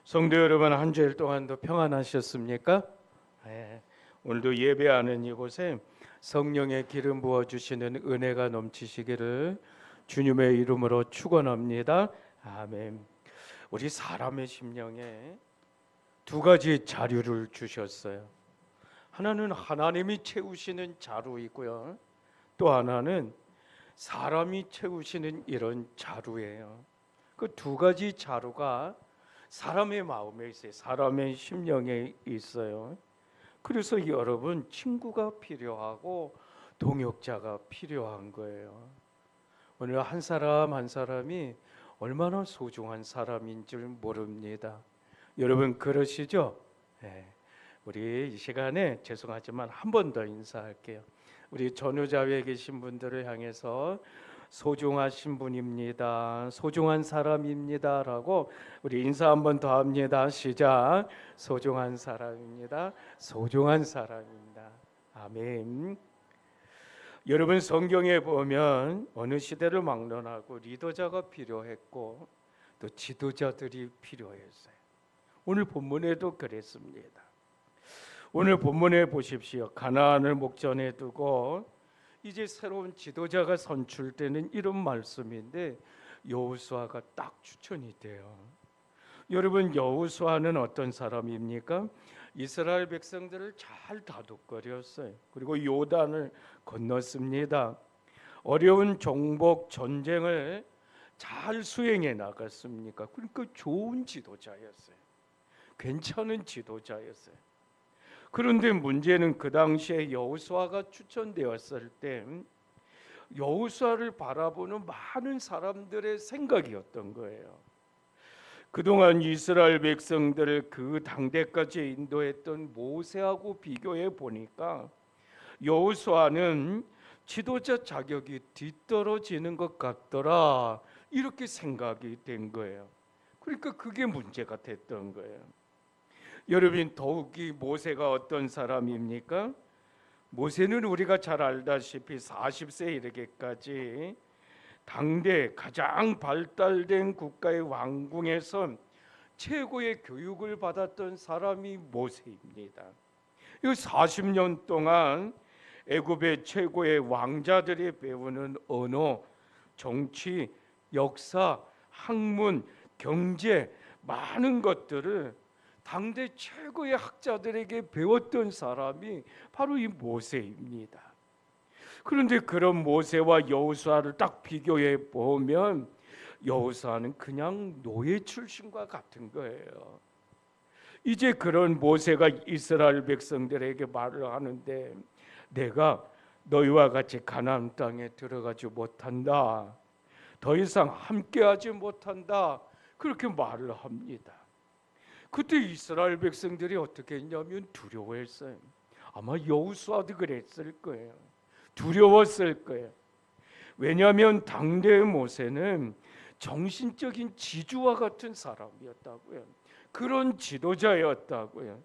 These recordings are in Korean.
성도 여러분, 한 주일 동안도 평안하셨습니까? 네, 오늘도 예배하는 이곳에 성령의 기름 부어 주시는 은혜가 넘치시기를 주님의 이름으로 축원합니다. 아멘. 우리 사람의 심령에 두 가지 자료를 주셨어요. 하나는 하나님이 채우시는 자루이고요. 또 하나는 사람이 채우시는 이런 자루예요. 그 두 가지 자루가 사람의 마음에 있어요. 사람의 심령에 있어요. 그래서 여러분, 친구가 필요하고 동역자가 필요한 거예요. 오늘 한 사람 한 사람이 얼마나 소중한 사람인 줄 모릅니다. 여러분 그러시죠? 네. 우리 이 시간에 죄송하지만 한 번 더 인사할게요. 우리 전후자위에 계신 분들을 향해서 소중하신 분입니다. 소중한 사람입니다. 라고 우리 인사 한 번 더 합니다. 시작. 소중한 사람입니다. 소중한 사람입니다. 아멘. 여러분, 성경에 보면 어느 시대를 막론하고 리더자가 필요했고 또 지도자들이 필요했어요. 오늘 본문에도 그랬습니다. 오늘 본문에 보십시오. 가나안을 목전에 두고 이제 새로운 지도자가 선출되는 이런 말씀인데 여호수아가 딱 추천이 돼요. 여러분, 여호수아는 어떤 사람입니까? 이스라엘 백성들을 잘 다독거렸어요. 그리고 요단을 건넜습니다. 어려운 정복 전쟁을 잘 수행해 나갔습니까? 그러니까 좋은 지도자였어요. 괜찮은 지도자였어요. 그런데 문제는 그 당시에 여호수아가 추천되었을 때 여호수아를 바라보는 많은 사람들의 생각이었던 거예요. 그동안 이스라엘 백성들을 그 당대까지 인도했던 모세하고 비교해 보니까 여호수아는 지도자 자격이 뒤떨어지는 것 같더라, 이렇게 생각이 된 거예요. 그러니까 그게 문제가 됐던 거예요. 여러분, 더욱이 모세가 어떤 사람입니까? 모세는 우리가 잘 알다시피 40세 이르기까지 당대 가장 발달된 국가의 왕궁에서 최고의 교육을 받았던 사람이 모세입니다. 이 40년 동안 애굽의 최고의 왕자들이 배우는 언어, 정치, 역사, 학문, 경제, 많은 것들을 당대 최고의 학자들에게 배웠던 사람이 바로 이 모세입니다. 그런데 그런 모세와 여호수아를 딱 비교해 보면 여호수아는 그냥 노예 출신과 같은 거예요. 이제 그런 모세가 이스라엘 백성들에게 말을 하는데 내가 너희와 같이 가나안 땅에 들어가지 못한다. 더 이상 함께하지 못한다. 그렇게 말을 합니다. 그때 이스라엘 백성들이 어떻게 했냐면 두려워했어요. 아마 여호수아도 그랬을 거예요. 두려웠을 거예요. 왜냐하면 당대의 모세는 정신적인 지주와 같은 사람이었다고요. 그런 지도자였다고요.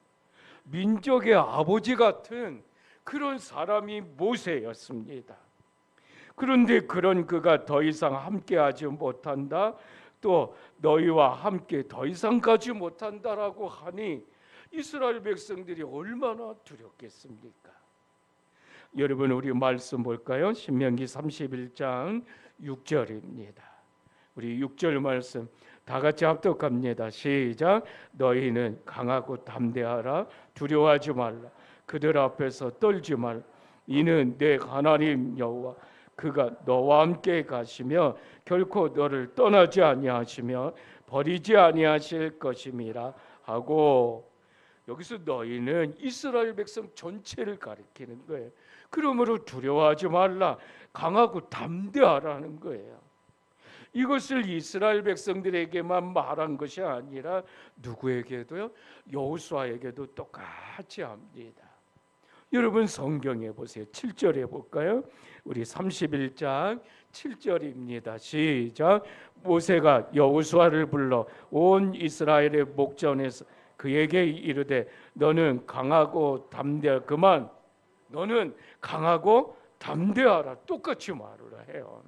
민족의 아버지 같은 그런 사람이 모세였습니다. 그런데 그런 그가 더 이상 함께하지 못한다, 또 너희와 함께 더 이상 가지 못한다라고 하니 이스라엘 백성들이 얼마나 두렵겠습니까? 여러분, 우리 말씀 볼까요? 신명기 31장 6절입니다. 우리 6절 말씀 다 같이 합독합니다. 시작. 너희는 강하고 담대하라. 두려워하지 말라. 그들 앞에서 떨지 말라. 이는 내 하나님 여호와 그가 너와 함께 가시며 결코 너를 떠나지 아니하시며 버리지 아니하실 것임이라 하고, 여기서 너희는 이스라엘 백성 전체를 가리키는 거예요. 그러므로 두려워하지 말라, 강하고 담대하라는 거예요. 이것을 이스라엘 백성들에게만 말한 것이 아니라 누구에게도요? 여호수아에게도 똑같이 합니다. 여러분, 성경에 보세요. 7절에 볼까요? 우리 31장 7절입니다. 시작. 모세가 여호수아를 불러 온 이스라엘의 목전에서 그에게 이르되 너는 강하고 담대하 그만 너는 강하고 담대하라. 똑같이 말을 해요.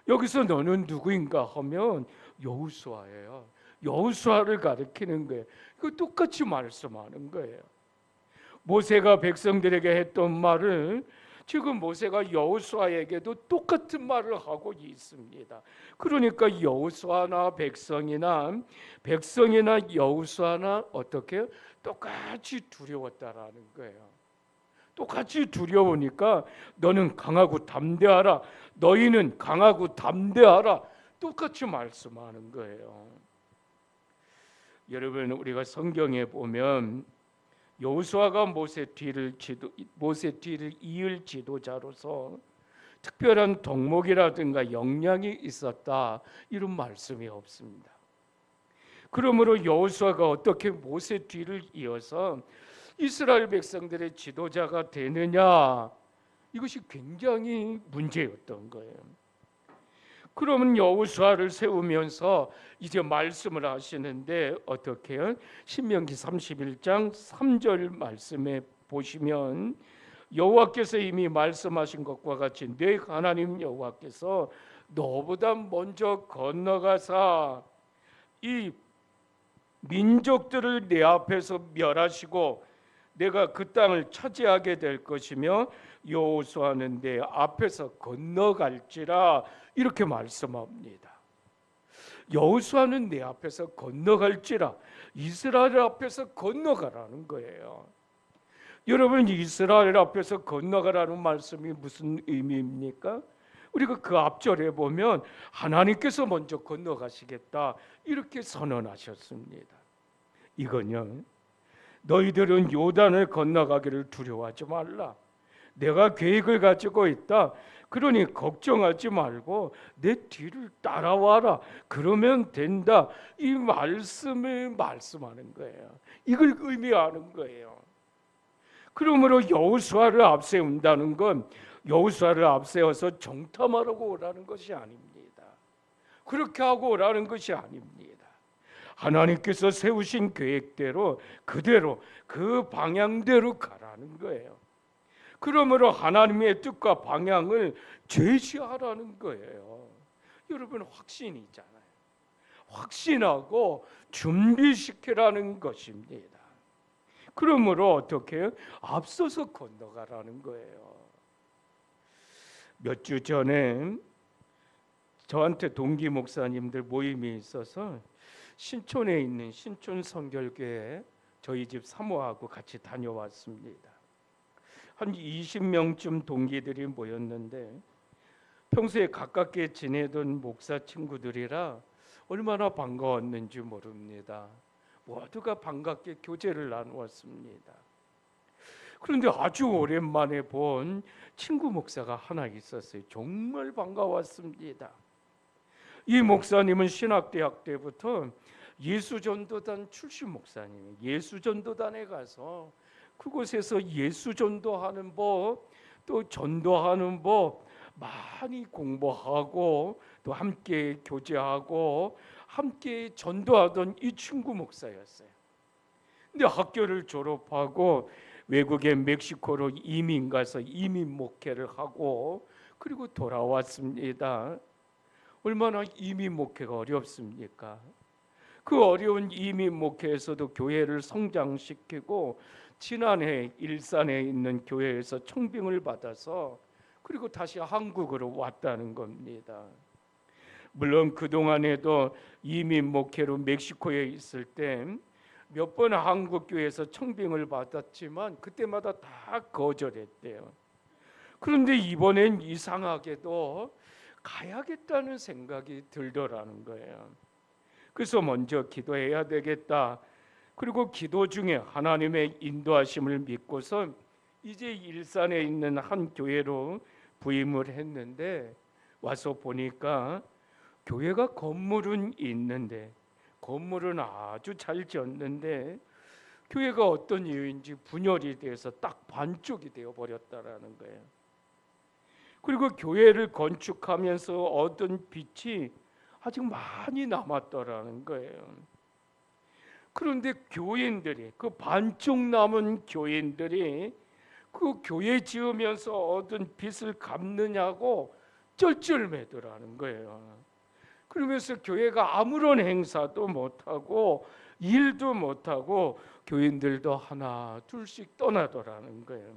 여기서 너는 누구인가 하면 여호수아예요. 여호수아를 가리키는 거예요. 그 똑같이 말씀하는 거예요. 모세가 백성들에게 했던 말을 지금 모세가 여호수아에게도 똑같은 말을 하고 있습니다. 그러니까 여호수아나 백성이나 여호수아나 어떻게 똑같이 두려웠다라는 거예요. 똑같이 두려우니까 너는 강하고 담대하라. 너희는 강하고 담대하라. 똑같이 말씀하는 거예요. 여러분, 우리가 성경에 보면 여호수아가 모세 뒤를 이을 지도자로서 특별한 덕목이라든가 역량이 있었다, 이런 말씀이 없습니다. 그러므로 여호수아가 어떻게 모세 뒤를 이어서 이스라엘 백성들의 지도자가 되느냐, 이것이 굉장히 문제였던 거예요. 그러면 여호수아를 세우면서 이제 말씀을 하시는데 어떻게 해요? 신명기 31장 3절 말씀에 보시면 여호와께서 이미 말씀하신 것과 같이 내 하나님 여호와께서 너보다 먼저 건너가사 이 민족들을 내 앞에서 멸하시고 내가 그 땅을 차지하게 될 것이며 여호수아는 내 앞에서 건너갈지라, 이렇게 말씀합니다. 여호수아는 내 앞에서 건너갈지라, 이스라엘 앞에서 건너가라는 거예요. 여러분, 이스라엘 앞에서 건너가라는 말씀이 무슨 의미입니까? 우리가 그 앞절에 보면 하나님께서 먼저 건너가시겠다, 이렇게 선언하셨습니다. 이건요, 너희들은 요단을 건너가기를 두려워하지 말라. 내가 계획을 가지고 있다. 그러니 걱정하지 말고 내 뒤를 따라와라. 그러면 된다. 이 말씀을 말씀하는 거예요. 이걸 의미하는 거예요. 그러므로 여호수아를 앞세운다는 건 여호수아를 앞세워서 정탐하라고 오라는 것이 아닙니다. 그렇게 하고 오라는 것이 아닙니다. 하나님께서 세우신 계획대로 그대로 그 방향대로 가라는 거예요. 그러므로 하나님의 뜻과 방향을 제시하라는 거예요. 여러분, 확신이잖아요. 확신하고 준비시키라는 것입니다. 그러므로 어떻게 해요? 앞서서 건너가라는 거예요. 몇 주 전에 저한테 동기 목사님들 모임이 있어서 신촌에 있는 신촌 선결교회에 저희 집 사모하고 같이 다녀왔습니다. 한 20명쯤 동기들이 모였는데 평소에 가깝게 지내던 목사 친구들이라 얼마나 반가웠는지 모릅니다. 모두가 반갑게 교제를 나누었습니다. 그런데 아주 오랜만에 본 친구 목사가 하나 있었어요. 정말 반가웠습니다. 이 목사님은 신학대학 때부터 예수전도단 출신 목사님이에요. 예수전도단에 가서 그곳에서 예수전도하는 법, 또 전도하는 법 많이 공부하고 또 함께 교제하고 함께 전도하던 이 친구 목사였어요. 근데 학교를 졸업하고 외국의 멕시코로 이민 가서 이민 목회를 하고 그리고 돌아왔습니다. 얼마나 이민 목회가 어렵습니까? 그 어려운 이민 목회에서도 교회를 성장시키고 지난해 일산에 있는 교회에서 청빙을 받아서 그리고 다시 한국으로 왔다는 겁니다. 물론 그동안에도 이민 목회로 멕시코에 있을 때 몇 번 한국 교회에서 청빙을 받았지만 그때마다 다 거절했대요. 그런데 이번엔 이상하게도 가야겠다는 생각이 들더라는 거예요. 그래서 먼저 기도해야 되겠다. 그리고 기도 중에 하나님의 인도하심을 믿고서 이제 일산에 있는 한 교회로 부임을 했는데 와서 보니까 교회가 건물은 있는데 건물은 아주 잘 지었는데 교회가 어떤 이유인지 분열이 돼서 딱 반쪽이 되어버렸다라는 거예요. 그리고 교회를 건축하면서 얻은 빚이 아직 많이 남았더라는 거예요. 그런데 교인들이, 그 반쪽 남은 교인들이 그 교회 지으면서 얻은 빚을 갚느냐고 쩔쩔매더라는 거예요. 그러면서 교회가 아무런 행사도 못하고 일도 못하고 교인들도 하나 둘씩 떠나더라는 거예요.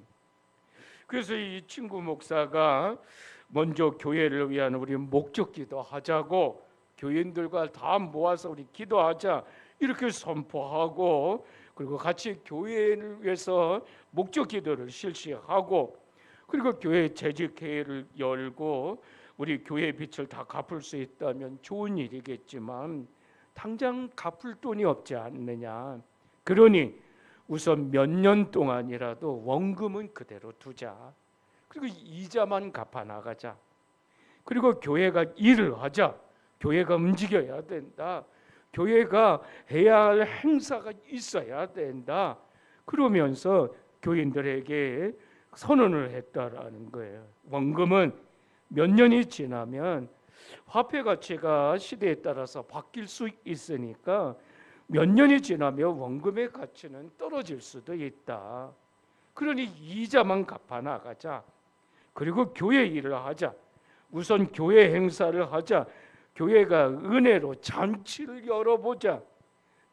그래서 이 친구 목사가 먼저 교회를 위한 우리 목적기도 하자고, 교인들과 다 모아서 우리 기도하자 이렇게 선포하고, 그리고 같이 교회를 위해서 목적기도를 실시하고, 그리고 교회 재직회의를 열고 우리 교회 빚을 다 갚을 수 있다면 좋은 일이겠지만 당장 갚을 돈이 없지 않느냐. 그러니 우선 몇 년 동안이라도 원금은 그대로 두자. 그리고 이자만 갚아 나가자. 그리고 교회가 일을 하자. 교회가 움직여야 된다. 교회가 해야 할 행사가 있어야 된다. 그러면서 교인들에게 선언을 했다라는 거예요. 원금은 몇 년이 지나면 화폐 가치가 시대에 따라서 바뀔 수 있으니까 몇 년이 지나면 원금의 가치는 떨어질 수도 있다. 그러니 이자만 갚아 나가자. 그리고 교회 일을 하자. 우선 교회 행사를 하자. 교회가 은혜로 잔치를 열어보자.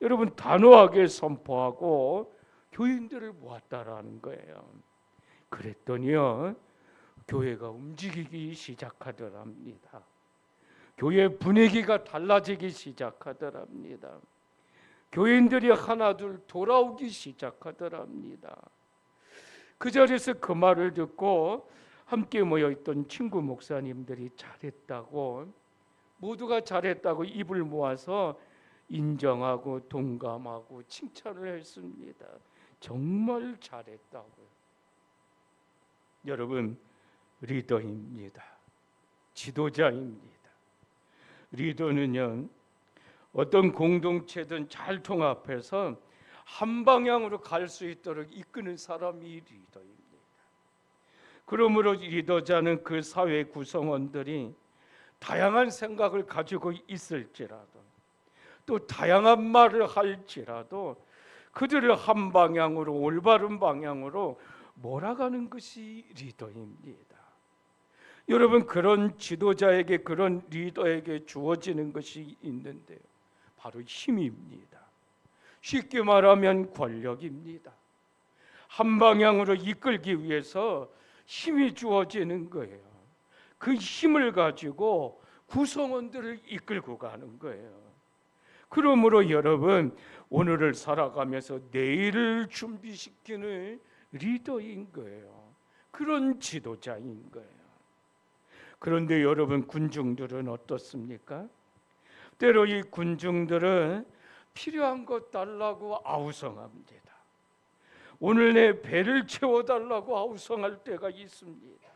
여러분, 단호하게 선포하고 교인들을 모았다라는 거예요. 그랬더니요, 교회가 움직이기 시작하더랍니다. 교회 분위기가 달라지기 시작하더랍니다. 교인들이 하나둘 돌아오기 시작하더랍니다. 그 자리에서 그 말을 듣고 함께 모여있던 친구 목사님들이 잘했다고, 모두가 잘했다고 입을 모아서 인정하고 동감하고 칭찬을 했습니다. 정말 잘했다고요. 여러분, 리더입니다. 지도자입니다. 리더는요, 어떤 공동체든 잘 통합해서 한 방향으로 갈 수 있도록 이끄는 사람이 리더입니다. 그러므로 리더자는 그 사회 구성원들이 다양한 생각을 가지고 있을지라도, 또 다양한 말을 할지라도 그들을 한 방향으로, 올바른 방향으로 몰아가는 것이 리더입니다. 여러분, 그런 지도자에게, 그런 리더에게 주어지는 것이 있는데요, 바로 힘입니다. 쉽게 말하면 권력입니다. 한 방향으로 이끌기 위해서 힘이 주어지는 거예요. 그 힘을 가지고 구성원들을 이끌고 가는 거예요. 그러므로 여러분, 오늘을 살아가면서 내일을 준비시키는 리더인 거예요. 그런 지도자인 거예요. 그런데 여러분, 군중들은 어떻습니까? 때로 이 군중들은 필요한 것 달라고 아우성합니다. 오늘 내 배를 채워달라고 아우성할 때가 있습니다.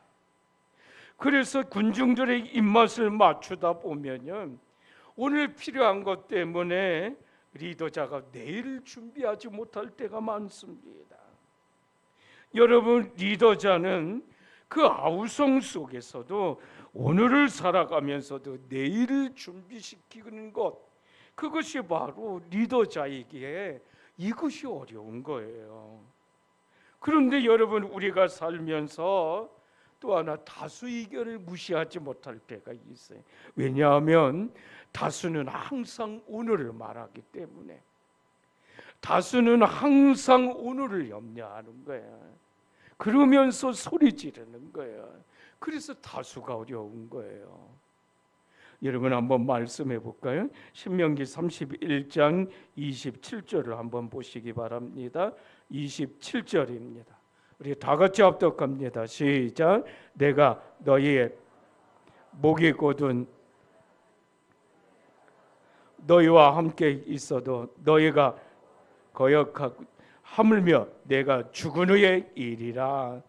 그래서 군중들의 입맛을 맞추다 보면요, 오늘 필요한 것 때문에 리더자가 내일을 준비하지 못할 때가 많습니다. 여러분, 리더자는 그 아우성 속에서도 오늘을 살아가면서도 내일을 준비시키는 것, 그것이 바로 리더자이기에 이것이 어려운 거예요. 그런데 여러분, 우리가 살면서 또 하나 다수 의견을 무시하지 못할 때가 있어요. 왜냐하면 다수는 항상 오늘을 말하기 때문에, 다수는 항상 오늘을 염려하는 거예요. 그러면서 소리 지르는 거예요. 그래서 다수가 어려운 거예요. 여러분, 한번 말씀해 볼까요? 신명기 31장 27절을 한번 보시기 바랍니다. 27절입니다. 우리 다 같이 합독합니다. 시작. 내가 너희의 목이 곧은 너희와 함께 있어도 너희가 거역하고 하물며 내가 죽은 후의 일이라.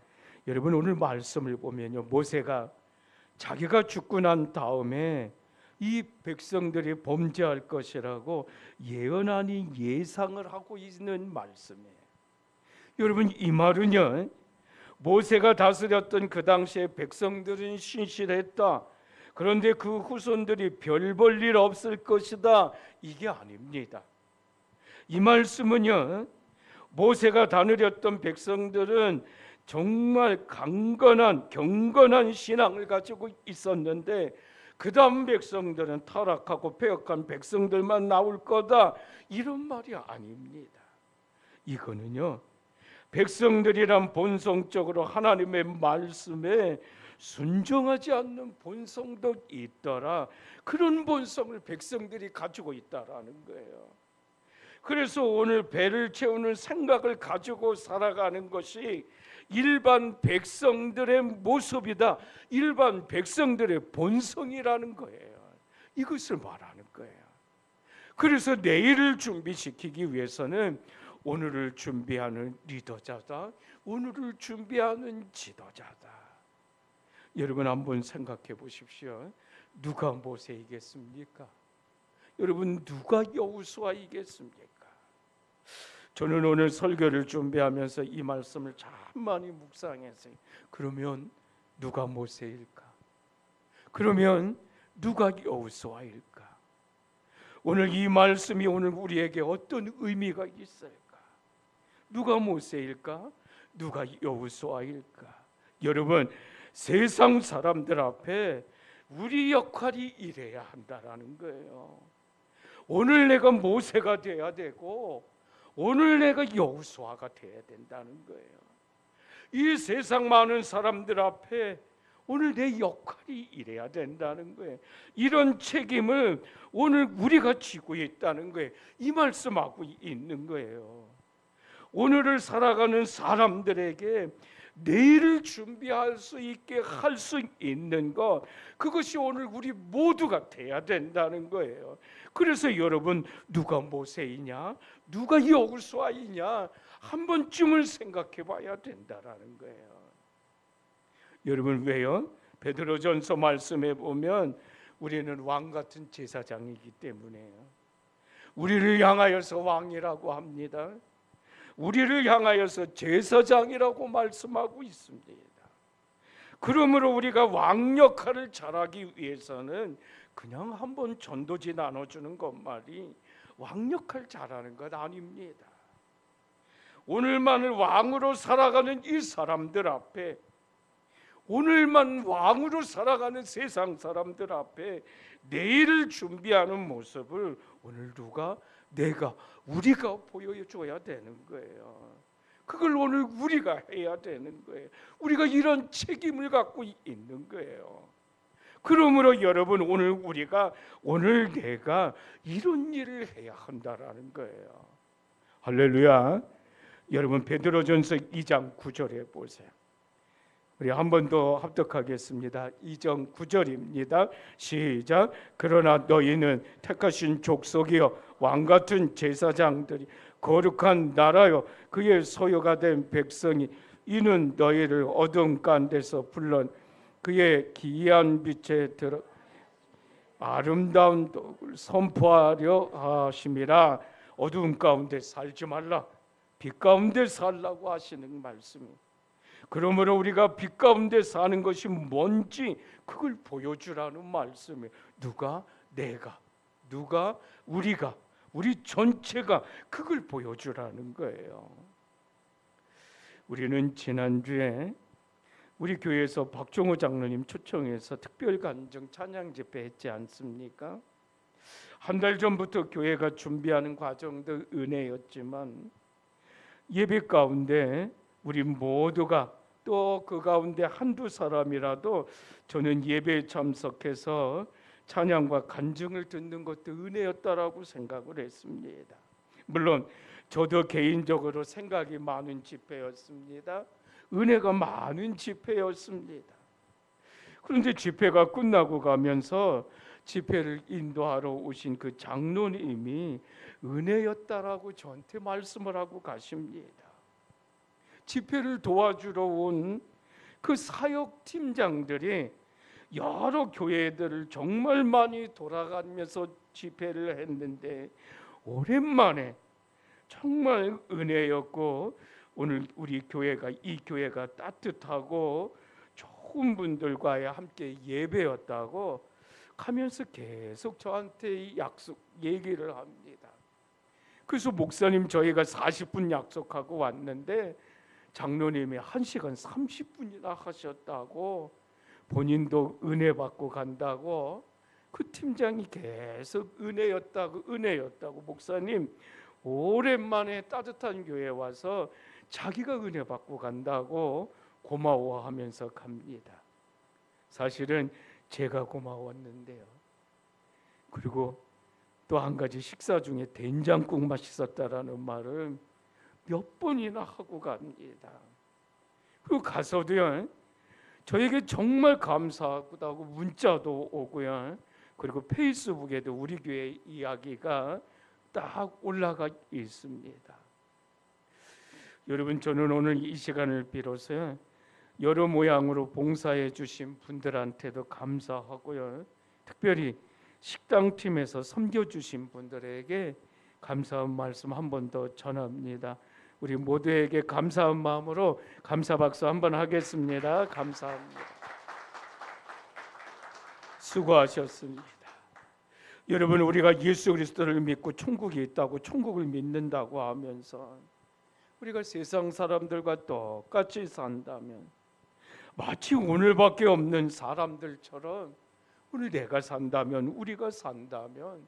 여러분, 오늘 말씀을 보면요, 모세가 자기가 죽고 난 다음에 이 백성들이 범죄할 것이라고 예언 아닌 예상을 하고 있는 말씀이에요. 여러분, 이 말은요, 모세가 다스렸던 그 당시에 백성들은 신실했다, 그런데 그 후손들이 별 볼 일 없을 것이다, 이게 아닙니다. 이 말씀은요, 모세가 다스렸던 백성들은 정말 강건한 경건한 신앙을 가지고 있었는데 그 다음 백성들은 타락하고 패역한 백성들만 나올 거다, 이런 말이 아닙니다. 이거는요, 백성들이란 본성적으로 하나님의 말씀에 순종하지 않는 본성도 있더라, 그런 본성을 백성들이 가지고 있다라는 거예요. 그래서 오늘 배를 채우는 생각을 가지고 살아가는 것이 일반 백성들의 모습이다, 일반 백성들의 본성이라는 거예요. 이것을 말하는 거예요. 그래서 내일을 준비시키기 위해서는 오늘을 준비하는 리더자다, 오늘을 준비하는 지도자다. 여러분 한번 생각해 보십시오. 누가 모세이겠습니까? 여러분 누가 여호수아이겠습니까? 저는 오늘 설교를 준비하면서 이 말씀을 참 많이 묵상했어요. 그러면 누가 모세일까? 그러면 누가 여호수아일까? 오늘 이 말씀이 오늘 우리에게 어떤 의미가 있을까? 누가 모세일까? 누가 여호수아일까? 여러분, 세상 사람들 앞에 우리 역할이 이래야 한다라는 거예요. 오늘 내가 모세가 돼야 되고 오늘 내가 여호수아가 돼야 된다는 거예요. 이 세상 많은 사람들 앞에 오늘 내 역할이 이래야 된다는 거예요. 이런 책임을 오늘 우리가 지고 있다는 거예요. 이 말씀하고 있는 거예요. 오늘을 살아가는 사람들에게 내일을 준비할 수 있게 할 수 있는 것, 그것이 오늘 우리 모두가 돼야 된다는 거예요. 그래서 여러분, 누가 모세이냐, 누가 여호수아이냐 한 번쯤은 생각해 봐야 된다라는 거예요. 여러분, 왜요? 베드로전서 말씀에 보면 우리는 왕 같은 제사장이기 때문에요. 우리를 향하여서 왕이라고 합니다. 우리를 향하여서 제사장이라고 말씀하고 있습니다. 그러므로 우리가 왕 역할을 잘하기 위해서는 그냥 한번 전도지 나눠주는 것만이 왕 역할 잘하는 것 아닙니다. 오늘만을 왕으로 살아가는 이 사람들 앞에, 오늘만 왕으로 살아가는 세상 사람들 앞에 내일을 준비하는 모습을 오늘 누가, 내가, 우리가 보여줘야 되는 거예요. 그걸 오늘 우리가 해야 되는 거예요. 우리가 이런 책임을 갖고 있는 거예요. 그러므로 여러분, 오늘 내가 이런 일을 해야 한다라는 거예요. 할렐루야. 여러분, 베드로전서 2장 9절에 보세요. 우리 한 번 더 합독하겠습니다. 2장 9절입니다. 시작. 그러나 너희는 택하신 족속이여 왕같은 제사장들이 거룩한 나라여 그의 소유가 된 백성이, 이는 너희를 어둠 가운데서 불러 그의 기이한 빛에 들어 아름다운 복을 선포하려 하심이라. 어두운 가운데 살지 말라, 빛 가운데 살라고 하시는 말씀이. 그러므로 우리가 빛 가운데 사는 것이 뭔지 그걸 보여주라는 말씀이에요. 누가? 내가. 누가? 우리가. 우리 전체가 그걸 보여주라는 거예요. 우리는 지난주에 우리 교회에서 박종호 장로님 초청해서 특별간증 찬양 집회 했지 않습니까? 한 달 전부터 교회가 준비하는 과정도 은혜였지만 예배 가운데 우리 모두가, 또 그 가운데 한두 사람이라도 저는 예배에 참석해서 찬양과 간증을 듣는 것도 은혜였다라고 생각을 했습니다. 물론 저도 개인적으로 생각이 많은 집회였습니다. 은혜가 많은 집회였습니다. 그런데 집회가 끝나고 가면서 집회를 인도하러 오신 그 장로님이 은혜였다라고 저한테 말씀을 하고 가십니다. 집회를 도와주러 온 그 사역 팀장들이 여러 교회들을 정말 많이 돌아가면서 집회를 했는데 오랜만에 정말 은혜였고, 오늘 우리 교회가, 이 교회가 따뜻하고 좋은 분들과 함께 예배였다고 하면서 계속 저한테 약속 얘기를 합니다. 그래서 목사님, 저희가 40분 약속하고 왔는데 장로님이 1시간 30분이나 하셨다고, 본인도 은혜 받고 간다고 그 팀장이 계속 은혜였다고 목사님 오랜만에 따뜻한 교회에 와서 자기가 은혜 받고 간다고 고마워하면서 갑니다. 사실은 제가 고마웠는데요. 그리고 또 한 가지, 식사 중에 된장국 맛있었다라는 말을 몇 번이나 하고 갑니다. 그리고 가서도요, 저에게 정말 감사하다고 문자도 오고요. 그리고 페이스북에도 우리 교회 이야기가 딱 올라가 있습니다. 여러분, 저는 오늘 이 시간을 빌어서 여러 모양으로 봉사해 주신 분들한테도 감사하고요. 특별히 식당팀에서 섬겨주신 분들에게 감사한 말씀 한 번 더 전합니다. 우리 모두에게 감사한 마음으로 감사 박수 한번 하겠습니다. 감사합니다. 수고하셨습니다. 여러분, 우리가 예수 그리스도를 믿고 천국이 있다고, 천국을 믿는다고 하면서 우리가 세상 사람들과 똑같이 산다면, 마치 오늘밖에 없는 사람들처럼 오늘 내가 산다면, 우리가 산다면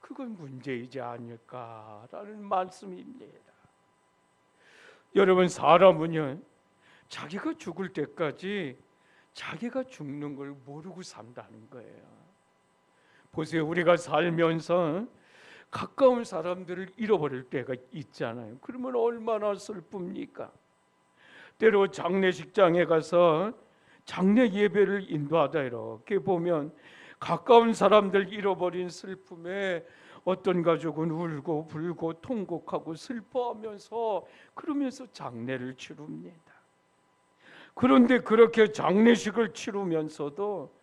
그건 문제이지 않을까라는 말씀입니다. 여러분, 사람은요, 자기가 죽을 때까지 자기가 죽는 걸 모르고 산다는 거예요. 보세요, 우리가 살면서 가까운 사람들을 잃어버릴 때가 있잖아요. 그러면 얼마나 슬픕니까? 때로 장례식장에 가서 장례 예배를 인도하다 이렇게 보면 가까운 사람들 잃어버린 슬픔에 어떤 가족은 울고 불고 통곡하고 슬퍼하면서 그러면서 장례를 치릅니다. 그런데 그렇게 장례식을 치르면서도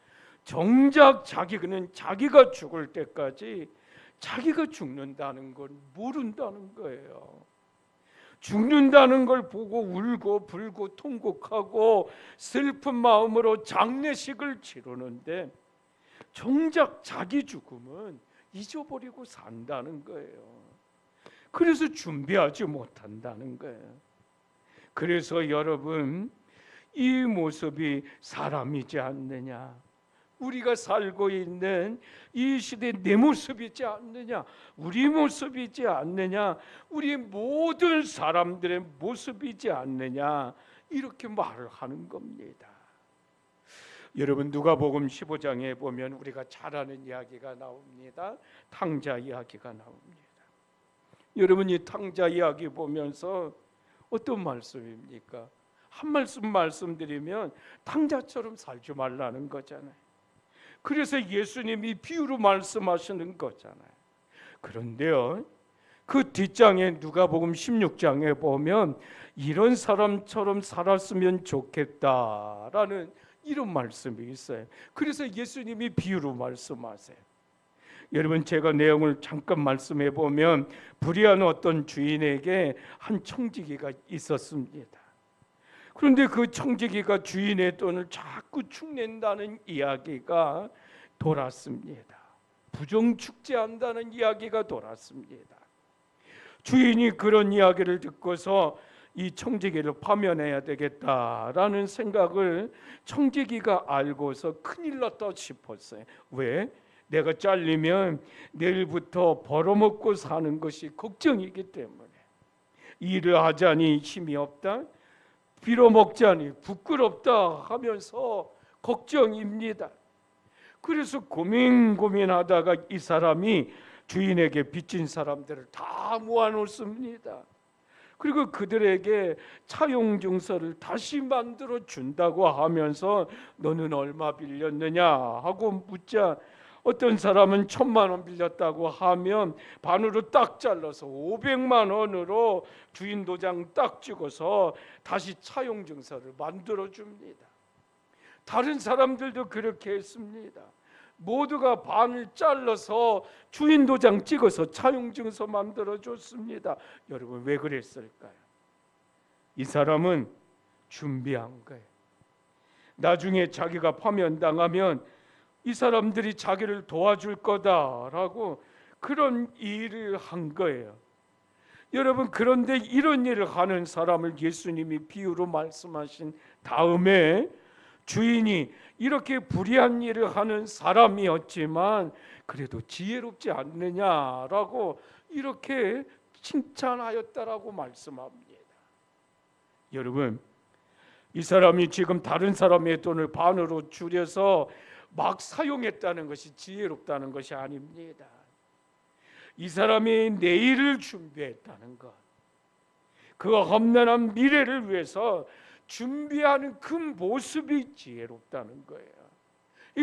정작 자기는 자기가 죽을 때까지 자기가 죽는다는 걸 모른다는 거예요. 죽는다는 걸 보고 울고 불고 통곡하고 슬픈 마음으로 장례식을 치르는데 정작 자기 죽음은 잊어버리고 산다는 거예요. 그래서 준비하지 못한다는 거예요. 그래서 여러분, 이 모습이 사람이지 않느냐, 우리가 살고 있는 이 시대 내 모습이지 않느냐, 우리 모습이지 않느냐, 우리 모든 사람들의 모습이지 않느냐, 이렇게 말을 하는 겁니다. 여러분, 누가복음 15장에 보면 우리가 잘 아는 이야기가 나옵니다. 탕자 이야기가 나옵니다. 여러분, 이 탕자 이야기 보면서 어떤 말씀입니까? 한 말씀 말씀드리면 탕자처럼 살지 말라는 거잖아요. 그래서 예수님이 비유로 말씀하시는 거잖아요. 그런데요, 그 뒷장에 누가복음 16장에 보면 이런 사람처럼 살았으면 좋겠다라는 이런 말씀이 있어요. 그래서 예수님이 비유로 말씀하세요. 여러분, 제가 내용을 잠깐 말씀해 보면 불의한 어떤 주인에게 한 청지기가 있었습니다. 그런데 그 청지기가 주인의 돈을 자꾸 축낸다는 이야기가 돌았습니다. 부정축제한다는 이야기가 돌았습니다. 주인이 그런 이야기를 듣고서 이 청지기를 파면해야 되겠다라는 생각을 청지기가 알고서 큰일 났다 싶었어요. 왜? 내가 잘리면 내일부터 벌어먹고 사는 것이 걱정이기 때문에. 일을 하자니 힘이 없다, 빌어먹자니 부끄럽다 하면서 걱정입니다. 그래서 고민하다가 이 사람이 주인에게 빚진 사람들을 다 모아놓습니다. 그리고 그들에게 차용증서를 다시 만들어 준다고 하면서 너는 얼마 빌렸느냐 하고 묻자, 어떤 사람은 1,000만 원 빌렸다고 하면 반으로 딱 잘라서 500만 원으로 주인 도장 딱 찍어서 다시 차용증서를 만들어 줍니다. 다른 사람들도 그렇게 했습니다. 모두가 반을 잘라서 주인 도장 찍어서 차용증서 만들어 줬습니다. 여러분, 왜 그랬을까요? 이 사람은 준비한 거예요. 나중에 자기가 파면당하면 이 사람들이 자기를 도와줄 거다라고 그런 일을 한 거예요. 여러분, 그런데 이런 일을 하는 사람을 예수님이 비유로 말씀하신 다음에 주인이 이렇게 불의한 일을 하는 사람이었지만 그래도 지혜롭지 않느냐라고 이렇게 칭찬하였다라고 말씀합니다. 여러분, 이 사람이 지금 다른 사람의 돈을 반으로 줄여서 막 사용했다는 것이 지혜롭다는 것이 아닙니다. 이 사람이 내일을 준비했다는 것, 그 험난한 미래를 위해서 준비하는 그 모습이 지혜롭다는 거예요.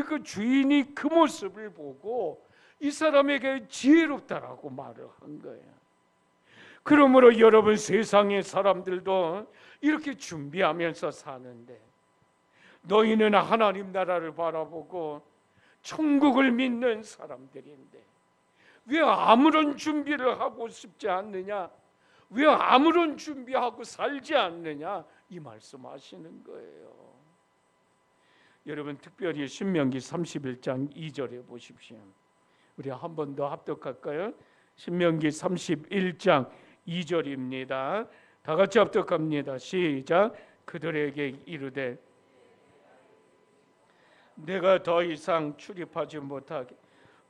그 주인이 그 모습을 보고 이 사람에게 지혜롭다라고 말을 한 거예요. 그러므로 여러분, 세상의 사람들도 이렇게 준비하면서 사는데, 너희는 하나님 나라를 바라보고 천국을 믿는 사람들인데 왜 아무런 준비를 하고 싶지 않느냐? 왜 아무런 준비하고 살지 않느냐? 이 말씀하시는 거예요. 여러분, 특별히 신명기 31장 2절에 보십시오. 우리 한 번 더 합독할까요? 신명기 31장 2절입니다. 다 같이 합독합니다. 시작. 그들에게 이르되 내가 더 이상 출입하지 못하게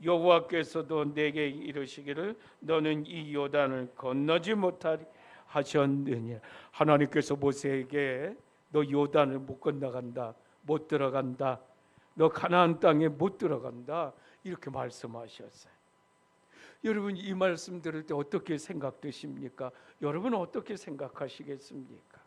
여호와께서도 내게 이르시기를 너는 이 요단을 건너지 못하리 하셨느냐. 하나님께서 모세에게 너 요단을 못 건너간다, 못 들어간다, 너 가나안 땅에 못 들어간다, 이렇게 말씀하셨어요. 여러분, 이 말씀 들을 때 어떻게 생각되십니까? 여러분 어떻게 생각하시겠습니까?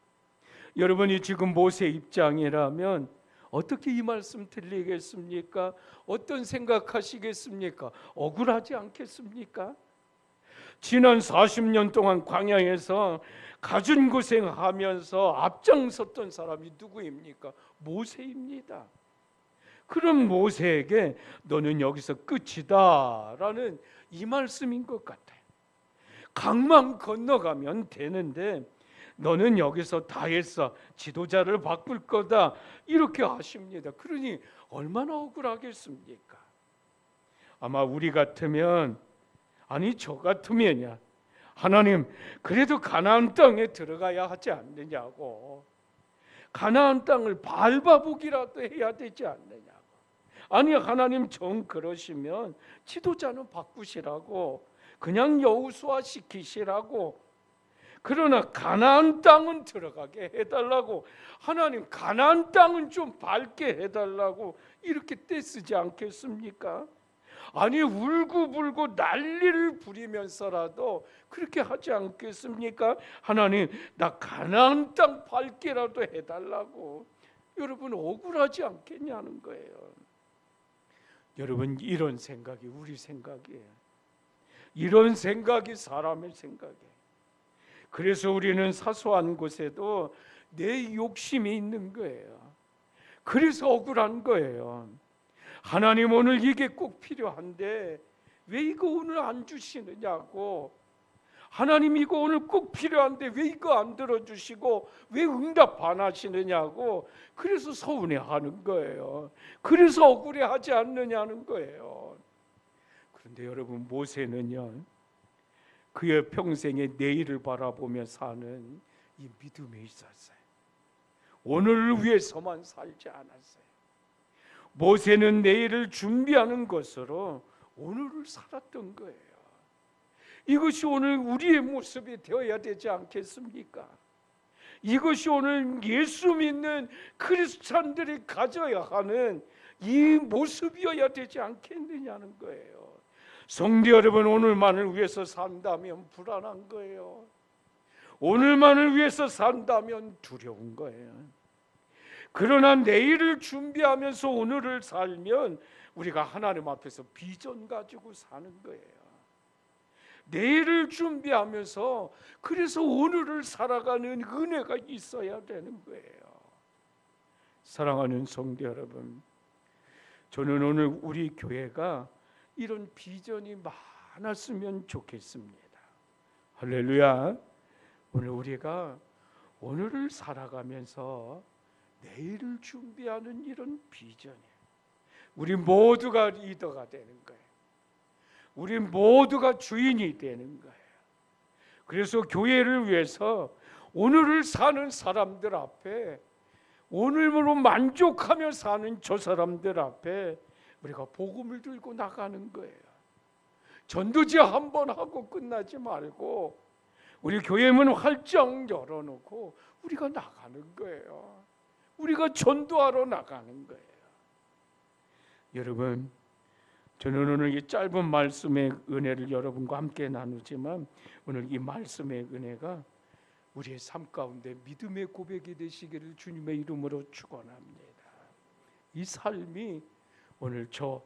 여러분이 지금 모세 입장이라면 어떻게 이 말씀 들리겠습니까? 어떤 생각하시겠습니까? 억울하지 않겠습니까? 지난 40년 동안 광야에서 갖은 고생하면서 앞장섰던 사람이 누구입니까? 모세입니다. 그럼 모세에게 너는 여기서 끝이다 라는 이 말씀인 것 같아요. 강만 건너가면 되는데 너는 여기서 다 했어, 지도자를 바꿀 거다, 이렇게 하십니다. 그러니 얼마나 억울하겠습니까? 아마 우리 같으면, 아니 저 같으면야, 하나님 그래도 가나안 땅에 들어가야 하지 않느냐고, 가나안 땅을 밟아보기라도 해야 되지 않느냐고, 아니 하나님 정 그러시면 지도자는 바꾸시라고, 그냥 여호수아 시키시라고, 그러나 가나안 땅은 들어가게 해달라고, 하나님 가나안 땅은 좀 밟게 해달라고 이렇게 떼쓰지 않겠습니까? 아니 울고불고 난리를 부리면서라도 그렇게 하지 않겠습니까? 하나님 나 가나안 땅 밟게라도 해달라고. 여러분 억울하지 않겠냐는 거예요. 여러분, 이런 생각이 우리 생각이에요. 이런 생각이 사람의 생각이에요. 그래서 우리는 사소한 곳에도 내 욕심이 있는 거예요. 그래서 억울한 거예요. 하나님 오늘 이게 꼭 필요한데 왜 이거 오늘 안 주시느냐고, 하나님 이거 오늘 꼭 필요한데 왜 이거 안 들어주시고 왜 응답 안 하시느냐고, 그래서 서운해하는 거예요. 그래서 억울해하지 않느냐는 거예요. 그런데 여러분, 모세는요, 그의 평생의 내일을 바라보며 사는 이 믿음이 있었어요. 오늘을 위해서만 살지 않았어요. 모세는 내일을 준비하는 것으로 오늘을 살았던 거예요. 이것이 오늘 우리의 모습이 되어야 되지 않겠습니까? 이것이 오늘 예수 믿는 크리스찬들이 가져야 하는 이 모습이어야 되지 않겠느냐는 거예요. 성도 여러분, 오늘만을 위해서 산다면 불안한 거예요. 오늘만을 위해서 산다면 두려운 거예요. 그러나 내일을 준비하면서 오늘을 살면 우리가 하나님 앞에서 비전 가지고 사는 거예요. 내일을 준비하면서 그래서 오늘을 살아가는 은혜가 있어야 되는 거예요. 사랑하는 성도 여러분, 저는 오늘 우리 교회가 이런 비전이 많았으면 좋겠습니다. 할렐루야. 오늘 우리가 오늘을 살아가면서 내일을 준비하는 이런 비전이에요. 우리 모두가 리더가 되는 거예요. 우리 모두가 주인이 되는 거예요. 그래서 교회를 위해서 오늘을 사는 사람들 앞에 오늘으로 만족하며 사는 저 사람들 앞에 우리가 복음을 들고 나가는 거예요. 전도지 한 번 하고 끝나지 말고 우리 교회 문 활짝 열어놓고 우리가 나가는 거예요. 우리가 전도하러 나가는 거예요. 여러분, 저는 오늘 이 짧은 말씀의 은혜를 여러분과 함께 나누지만 오늘 이 말씀의 은혜가 우리의 삶 가운데 믿음의 고백이 되시기를 주님의 이름으로 축원합니다. 이 삶이 오늘 저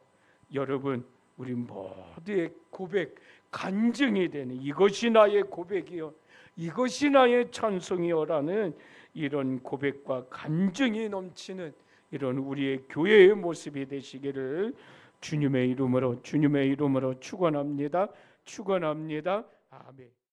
여러분 우리 모두의 고백 간증이 되는 이것이 나의 고백이요 이것이 나의 찬송이요라는 이런 고백과 간증이 넘치는 이런 우리의 교회의 모습이 되시기를 주님의 이름으로 축원합니다. 축원합니다. 아멘.